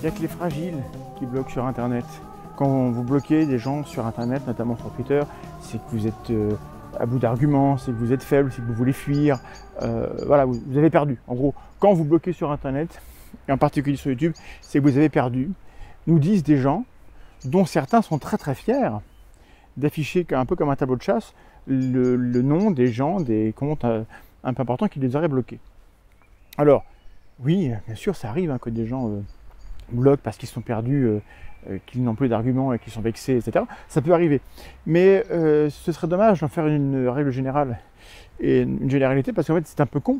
n'y a que les fragiles qui bloquent sur Internet. Quand vous bloquez des gens sur Internet, notamment sur Twitter, c'est que vous êtes à bout d'arguments, c'est que vous êtes faible, c'est que vous voulez fuir. Voilà, vous avez perdu. En gros, quand vous bloquez sur Internet, et en particulier sur YouTube, c'est que vous avez perdu. Nous disent des gens, dont certains sont très très fiers, d'afficher un peu comme un tableau de chasse le nom des gens, des comptes un peu importants qui les auraient bloqués. Alors, oui, bien sûr, ça arrive que des gens bloquent parce qu'ils sont perdus, qu'ils n'ont plus d'arguments et qu'ils sont vexés, etc. Ça peut arriver. Mais ce serait dommage d'en faire une règle générale et une généralité parce qu'en fait, c'est un peu con.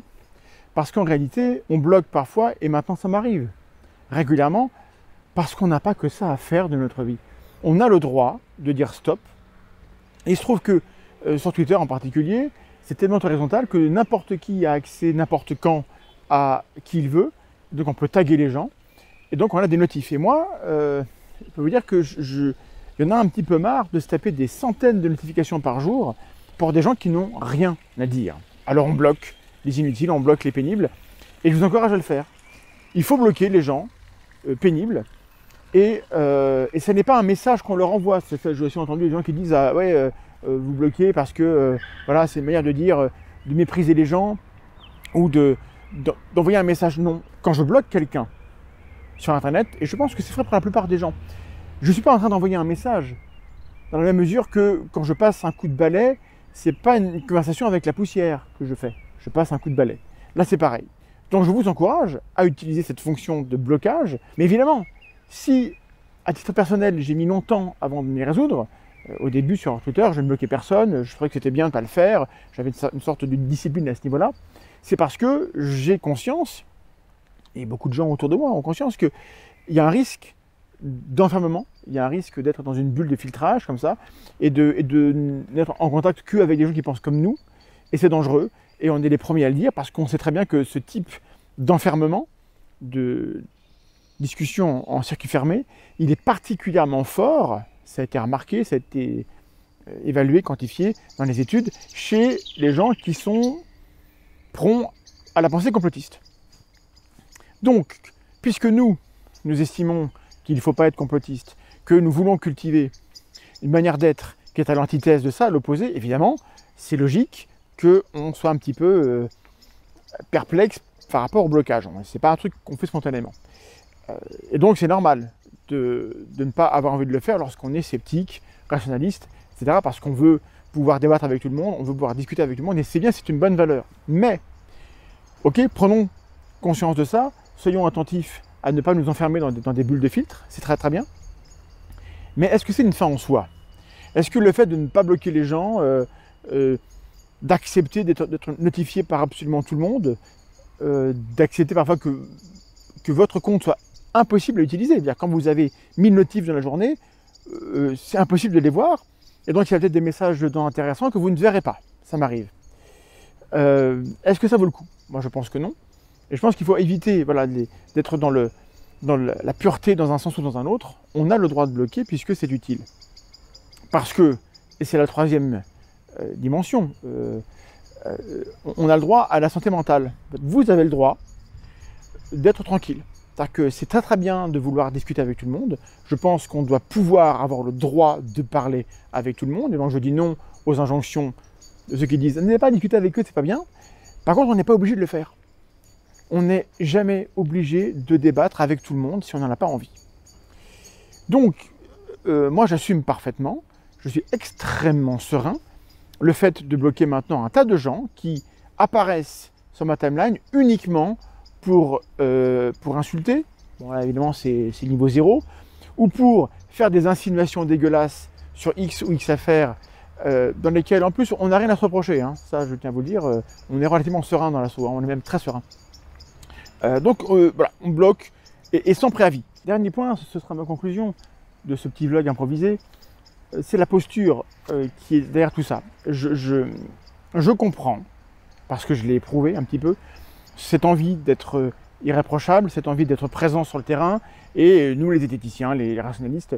Parce qu'en réalité, on bloque parfois, et maintenant ça m'arrive régulièrement, parce qu'on n'a pas que ça à faire de notre vie. On a le droit de dire stop. Et il se trouve que sur Twitter en particulier, c'est tellement horizontal que n'importe qui a accès n'importe quand à qui il veut. Donc on peut taguer les gens. Et donc on a des notifs. Et moi, je peux vous dire que il y en a un petit peu marre de se taper des centaines de notifications par jour pour des gens qui n'ont rien à dire. Alors on bloque les inutiles, on bloque les pénibles. Et je vous encourage à le faire. Il faut bloquer les gens pénibles. Et ce n'est pas un message qu'on leur envoie. J'ai aussi entendu des gens qui disent ah, ouais, vous bloquez parce que voilà, c'est une manière de dire de mépriser les gens ou d'envoyer un message. Non. Quand je bloque quelqu'un sur Internet, et je pense que c'est vrai pour la plupart des gens, je ne suis pas en train d'envoyer un message dans la même mesure que quand je passe un coup de balai, ce n'est pas une conversation avec la poussière que je fais. Je passe un coup de balai. Là, c'est pareil. Donc, je vous encourage à utiliser cette fonction de blocage. Mais évidemment, si, à titre personnel, j'ai mis longtemps avant de m'y résoudre, au début sur Twitter, je ne bloquais personne, je trouvais que c'était bien de ne pas le faire, j'avais une sorte de discipline à ce niveau-là, c'est parce que j'ai conscience, et beaucoup de gens autour de moi ont conscience, qu'il y a un risque d'enfermement, il y a un risque d'être dans une bulle de filtrage comme ça, et d'être en contact qu'avec des gens qui pensent comme nous, et c'est dangereux, et on est les premiers à le dire, parce qu'on sait très bien que ce type d'enfermement, de discussion en circuit fermé, il est particulièrement fort, ça a été remarqué, ça a été évalué, quantifié dans les études, chez les gens qui sont prompts à la pensée complotiste. Donc, puisque nous estimons qu'il ne faut pas être complotiste, que nous voulons cultiver une manière d'être qui est à l'antithèse de ça, à l'opposé, évidemment, c'est logique qu'on soit un petit peu perplexe par rapport au blocage. Ce n'est pas un truc qu'on fait spontanément. Et donc c'est normal de ne pas avoir envie de le faire lorsqu'on est sceptique, rationaliste, etc. Parce qu'on veut pouvoir débattre avec tout le monde, on veut pouvoir discuter avec tout le monde, et c'est bien, c'est une bonne valeur. Mais, ok, prenons conscience de ça, soyons attentifs à ne pas nous enfermer dans des bulles de filtre, c'est très très bien. Mais est-ce que c'est une fin en soi? Est-ce que le fait de ne pas bloquer les gens, d'accepter d'être notifié par absolument tout le monde, d'accepter parfois que votre compte soit impossible à utiliser. C'est-à-dire quand vous avez 1000 notifs dans la journée, c'est impossible de les voir. Et donc il y a peut-être des messages dedans intéressants que vous ne verrez pas. Ça m'arrive. Est-ce que ça vaut le coup? Moi je pense que non. Et je pense qu'il faut éviter voilà, d'être dans la pureté dans un sens ou dans un autre. On a le droit de bloquer puisque c'est utile. Parce que, et c'est la troisième dimension, on a le droit à la santé mentale. Vous avez le droit d'être tranquille. C'est-à-dire que c'est très très bien de vouloir discuter avec tout le monde. Je pense qu'on doit pouvoir avoir le droit de parler avec tout le monde. Et donc je dis non aux injonctions de ceux qui disent « n'allez pas discuter avec eux, c'est pas bien ». Par contre, on n'est pas obligé de le faire. On n'est jamais obligé de débattre avec tout le monde si on n'en a pas envie. Donc, moi j'assume parfaitement, je suis extrêmement serein, le fait de bloquer maintenant un tas de gens qui apparaissent sur ma timeline uniquement pour insulter, bon là évidemment c'est niveau 0, ou pour faire des insinuations dégueulasses sur X ou X affaires, dans lesquelles en plus on n'a rien à se reprocher, hein. Ça je tiens à vous le dire, on est relativement serein dans l'assaut, hein. On est même très serein. Donc voilà, on bloque et sans préavis. Dernier point, ce sera ma conclusion de ce petit vlog improvisé, c'est la posture qui est derrière tout ça. Je comprends, parce que je l'ai éprouvé un petit peu, cette envie d'être irréprochable, cette envie d'être présent sur le terrain, et nous les zététiciens, les rationalistes,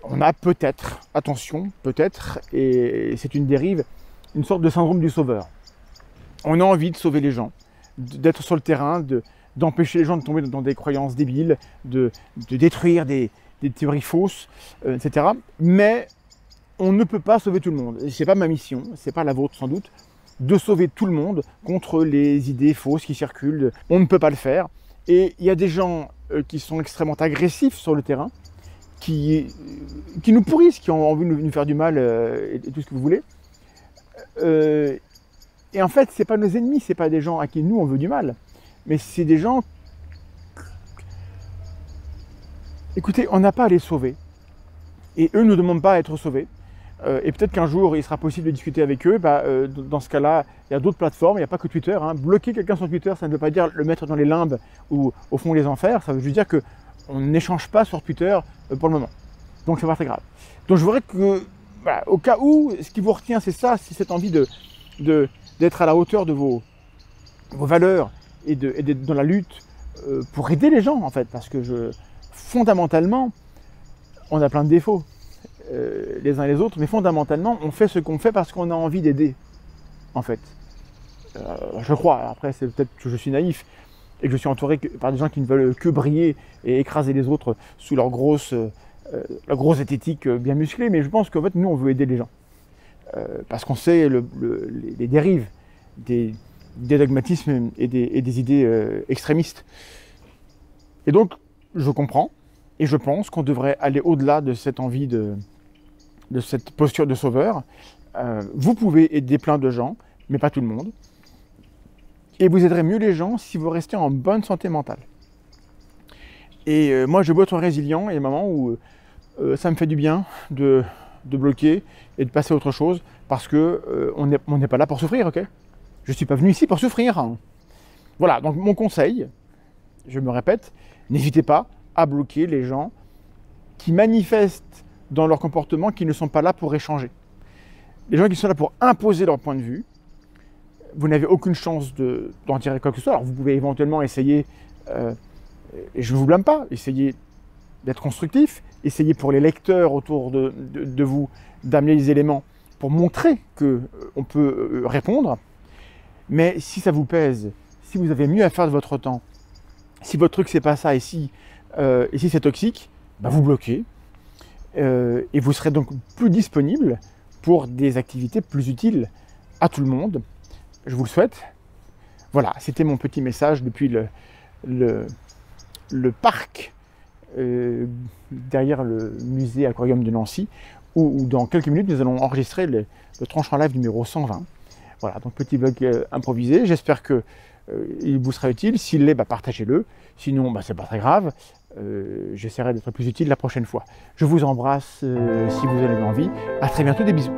on a peut-être, attention, peut-être, et c'est une dérive, une sorte de syndrome du sauveur. On a envie de sauver les gens, d'être sur le terrain, d'empêcher les gens de tomber dans des croyances débiles, de détruire des théories fausses, etc. Mais on ne peut pas sauver tout le monde. Ce n'est pas ma mission, ce n'est pas la vôtre sans doute, de sauver tout le monde contre les idées fausses qui circulent. On ne peut pas le faire. Et il y a des gens qui sont extrêmement agressifs sur le terrain, qui nous pourrissent, qui ont envie de nous faire du mal et tout ce que vous voulez. Et en fait, ce n'est pas nos ennemis, ce n'est pas des gens à qui nous on veut du mal, mais c'est des gens... Écoutez, on n'a pas à les sauver, et eux ne nous demandent pas à être sauvés. Et peut-être qu'un jour, il sera possible de discuter avec eux. Dans ce cas-là, il y a d'autres plateformes, il n'y a pas que Twitter. Hein. Bloquer quelqu'un sur Twitter, ça ne veut pas dire le mettre dans les limbes ou au fond des enfers. Ça veut juste dire qu'on n'échange pas sur Twitter pour le moment. Donc, c'est pas très grave. Donc, je voudrais que, voilà, au cas où, ce qui vous retient, c'est ça, c'est cette envie d'être à la hauteur de vos valeurs et d'être dans la lutte pour aider les gens, en fait. Parce que fondamentalement, on a plein de défauts. Les uns et les autres, mais fondamentalement, on fait ce qu'on fait parce qu'on a envie d'aider, en fait. Je crois, après c'est peut-être que je suis naïf, et que je suis entouré par des gens qui ne veulent que briller et écraser les autres sous leur grosse esthétique bien musclée, mais je pense qu'en fait, nous, on veut aider les gens. Parce qu'on sait les dérives des dogmatismes et des idées extrémistes. Et donc, je comprends, et je pense qu'on devrait aller au-delà de cette envie de cette posture de sauveur. Vous pouvez aider plein de gens, mais pas tout le monde. Et vous aiderez mieux les gens si vous restez en bonne santé mentale. Et moi, je veux être résilient, et il y a un moment où ça me fait du bien de bloquer et de passer à autre chose, parce que on n'est pas là pour souffrir, ok? Je ne suis pas venu ici pour souffrir. Hein. Voilà, donc mon conseil, je me répète, n'hésitez pas à bloquer les gens qui manifestent dans leur comportement qui ne sont pas là pour échanger. Les gens qui sont là pour imposer leur point de vue, vous n'avez aucune chance d'en tirer quoi que ce soit. Alors vous pouvez éventuellement essayer, et je ne vous blâme pas, essayer d'être constructif, essayer pour les lecteurs autour de vous d'amener les éléments pour montrer qu'on peut répondre. Mais si ça vous pèse, si vous avez mieux à faire de votre temps, si votre truc c'est pas ça et si c'est toxique, bah vous bloquez. Et vous serez donc plus disponible pour des activités plus utiles à tout le monde. Je vous le souhaite. Voilà, c'était mon petit message depuis le parc derrière le musée Aquarium de Nancy, où dans quelques minutes nous allons enregistrer le Tranchant Live numéro 120. Voilà, donc petit vlog improvisé. J'espère qu'il vous sera utile. S'il l'est, partagez-le. Sinon, c'est pas très grave. J'essaierai d'être plus utile la prochaine fois. Je vous embrasse si vous en avez envie. À très bientôt, des bisous.